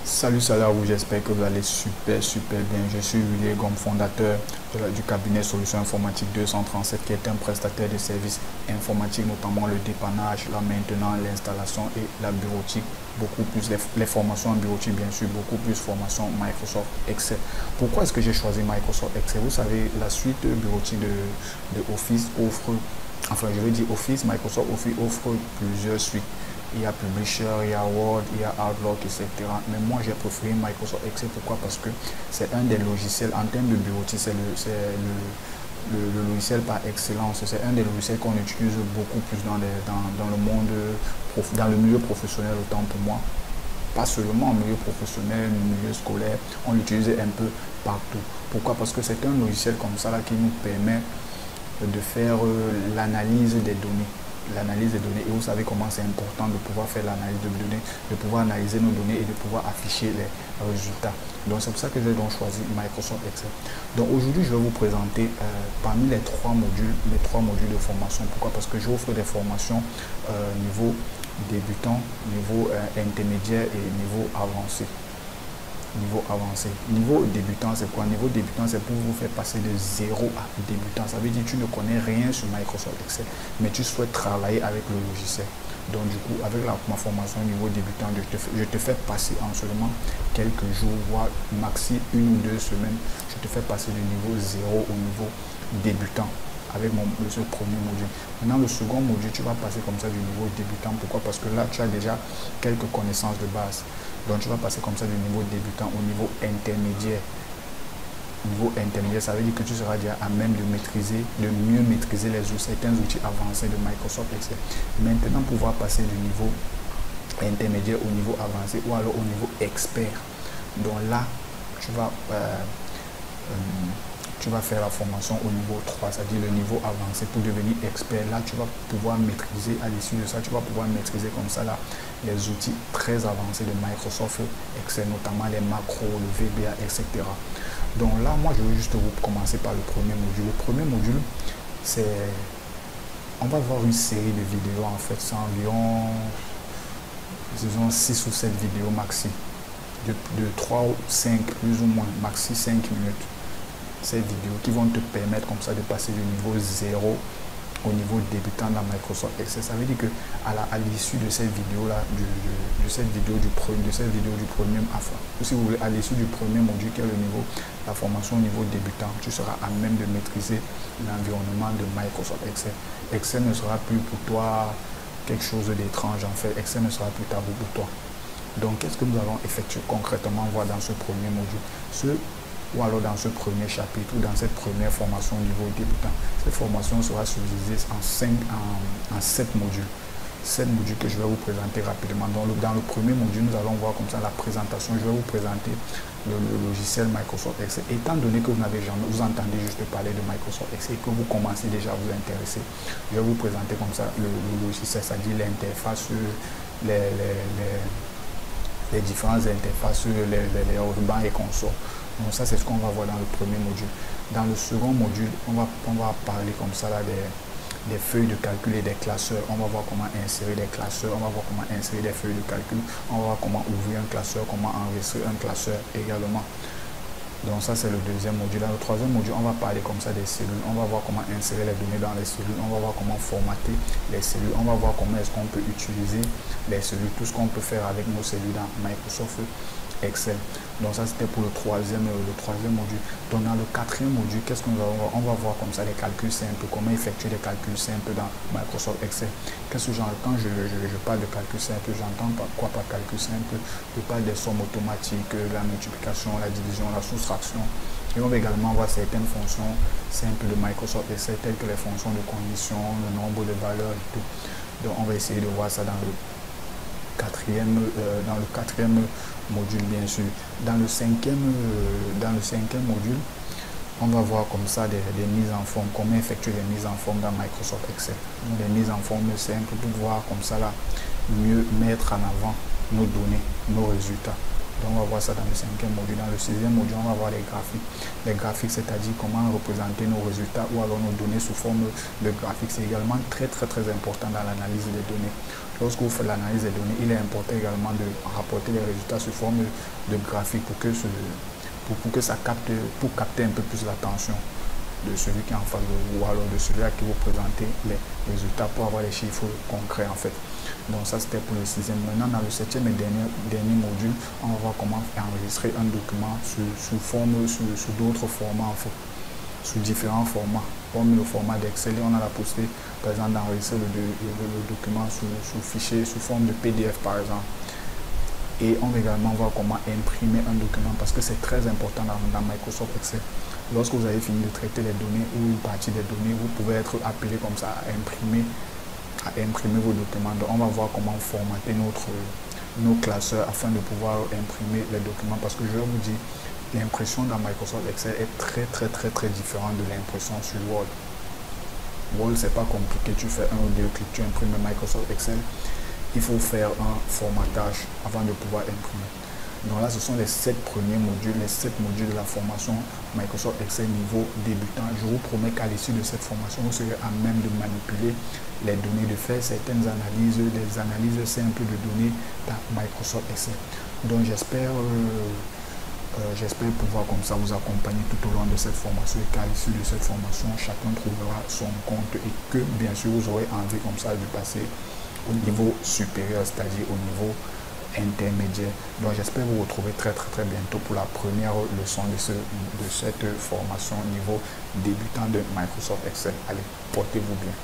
Salut à vous, j'espère que vous allez super bien. Je suis William Gom, fondateur du cabinet Solutions Informatiques 237 qui est un prestataire de services informatiques, notamment le dépannage, la maintenance, l'installation et la bureautique. Beaucoup plus les formations en bureautique, bien sûr, beaucoup plus formation Microsoft Excel. Pourquoi est-ce que j'ai choisi Microsoft Excel? Vous savez, la suite bureautique de Office offre, enfin je veux dire Office, Microsoft Office offre plusieurs suites. Il y a Publisher, il y a Word, il y a Outlook, etc. Mais moi, j'ai préféré Microsoft Excel. Pourquoi? Parce que c'est un des logiciels, en termes de bureautique, c'est le logiciel par excellence. C'est un des logiciels qu'on utilise beaucoup plus dans le monde, dans le milieu professionnel, autant pour moi. Pas seulement en milieu professionnel, milieu scolaire, on l'utilise un peu partout. Pourquoi? Parce que c'est un logiciel comme ça là, qui nous permet de faire l'analyse des données. L'analyse des données, et vous savez comment c'est important de pouvoir faire l'analyse de données, de pouvoir analyser nos données et de pouvoir afficher les résultats. Donc c'est pour ça que j'ai donc choisi Microsoft Excel. Donc aujourd'hui je vais vous présenter parmi les trois modules de formation. Pourquoi? Parce que j'offre des formations niveau débutant, niveau intermédiaire et niveau avancé. Niveau débutant, c'est quoi? Niveau débutant, c'est pour vous faire passer de zéro à débutant. Ça veut dire que tu ne connais rien sur Microsoft Excel, mais tu souhaites travailler avec le logiciel. Donc du coup, avec ma formation niveau débutant, je te fais passer en seulement quelques jours, voire maxi 1 ou 2 semaines, je te fais passer du niveau 0 au niveau débutant avec ce premier module. Maintenant, le second module, tu vas passer comme ça du niveau débutant. Pourquoi? Parce que là, tu as déjà quelques connaissances de base. Donc, tu vas passer comme ça du niveau débutant au niveau intermédiaire. Niveau intermédiaire, ça veut dire que tu seras déjà à même de mieux maîtriser certains outils avancés de Microsoft Excel. Maintenant, pouvoir passer du niveau intermédiaire au niveau avancé ou alors au niveau expert. Donc là, tu vas faire la formation au niveau 3, c'est-à-dire le niveau avancé pour devenir expert. Là, tu vas pouvoir maîtriser, à l'issue de ça, tu vas pouvoir maîtriser comme ça là, les outils très avancés de Microsoft Excel, notamment les macros, le VBA, etc. Donc là, moi, je vais juste vous commencer par le premier module. Le premier module, c'est... On va voir une série de vidéos, en fait, c'est environ, disons, 6 ou 7 vidéos maxi, de 3 ou 5, plus ou moins, maxi 5 minutes. Ces vidéos qui vont te permettre comme ça de passer du niveau 0 au niveau débutant dans Microsoft Excel. Ça veut dire que à l'issue de cette vidéo là, de cette vidéo du premier, enfin, si vous voulez, à l'issue du premier module qui est le niveau, la formation au niveau débutant, tu seras à même de maîtriser l'environnement de Microsoft Excel. Excel ne sera plus pour toi quelque chose d'étrange en fait. Excel ne sera plus tabou pour toi. Donc, qu'est-ce que nous allons effectuer concrètement voir dans ce premier module? Ou alors dans ce premier chapitre ou dans cette première formation au niveau débutant. Cette formation sera subdivisée en 7 modules. 7 modules que je vais vous présenter rapidement. Dans le premier module, nous allons voir comme ça la présentation. Je vais vous présenter le logiciel Microsoft Excel. Étant donné que vous entendez juste parler de Microsoft Excel et que vous commencez déjà à vous intéresser, je vais vous présenter comme ça le logiciel, c'est-à-dire l'interface, les différentes interfaces, les rubans et consorts. Donc ça, c'est ce qu'on va voir dans le premier module. Dans le second module, on va parler comme ça là des feuilles de calcul et des classeurs. On va voir comment insérer des classeurs, on va voir comment insérer des feuilles de calcul, on va voir comment ouvrir un classeur, comment enregistrer un classeur également. Donc ça, c'est le deuxième module. Dans le troisième module, on va parler comme ça des cellules. On va voir comment insérer les données dans les cellules. On va voir comment formater les cellules. On va voir comment est-ce qu'on peut utiliser les cellules, tout ce qu'on peut faire avec nos cellules dans Microsoft Excel. Donc ça, c'était pour le troisième module. Donc dans le quatrième module, qu'est-ce qu'on va voir? On va voir comme ça les calculs simples, comment effectuer des calculs simples dans Microsoft Excel. Qu'est-ce que j'entends quand je parle de calcul simple? J'entends quoi par calcul simple? Je parle des sommes automatiques, la multiplication, la division, la soustraction. Et on va également voir certaines fonctions simples de Microsoft Excel, telles que les fonctions de condition, le nombre de valeurs et tout. Donc on va essayer de voir ça dans le quatrième module, bien sûr. Dans le cinquième module, on va voir comme ça des mises en forme, comment effectuer les mises en forme dans Microsoft Excel. Donc, des mises en forme simples pour pouvoir comme ça là mieux mettre en avant nos données, nos résultats. Donc on va voir ça dans le cinquième module. Dans le sixième module, on va voir les graphiques. Les graphiques, c'est-à-dire comment représenter nos résultats ou alors nos données sous forme de graphiques. C'est également très important dans l'analyse des données. Lorsque vous faites l'analyse des données, il est important également de rapporter les résultats sous forme de graphique pour que ça capte, pour capter un peu plus l'attention de celui qui est en face de vous, ou alors de celui à qui vous présentez les résultats pour avoir les chiffres concrets en fait. Donc ça c'était pour le 6e. Maintenant dans le 7e et dernier module, on va voir comment enregistrer un document sous d'autres formats en fait, sous différents formats. Comme le format d'Excel, on a la possibilité par exemple d'enregistrer le document sous fichier, sous forme de PDF par exemple. Et on va également voir comment imprimer un document parce que c'est très important dans Microsoft Excel. Lorsque vous avez fini de traiter les données ou une partie des données, vous pouvez être appelé comme ça à imprimer vos documents. Donc on va voir comment formater nos classeurs afin de pouvoir imprimer les documents parce que je vous dis, l'impression dans Microsoft Excel est très différente de l'impression sur Word. Word c'est pas compliqué, tu fais un ou deux clics, tu imprimes. Microsoft Excel, il faut faire un formatage avant de pouvoir imprimer. Donc là, ce sont les 7 premiers modules, les 7 modules de la formation Microsoft Excel niveau débutant. Je vous promets qu'à l'issue de cette formation, vous serez à même de manipuler les données, de faire certaines analyses, des analyses simples de données dans Microsoft Excel. Donc j'espère pouvoir comme ça vous accompagner tout au long de cette formation et qu'à l'issue de cette formation, chacun trouvera son compte et que bien sûr vous aurez envie comme ça de passer au niveau supérieur, c'est-à-dire au niveau intermédiaire. Donc j'espère vous retrouver très bientôt pour la première leçon de cette formation au niveau débutant de Microsoft Excel. Allez, portez-vous bien.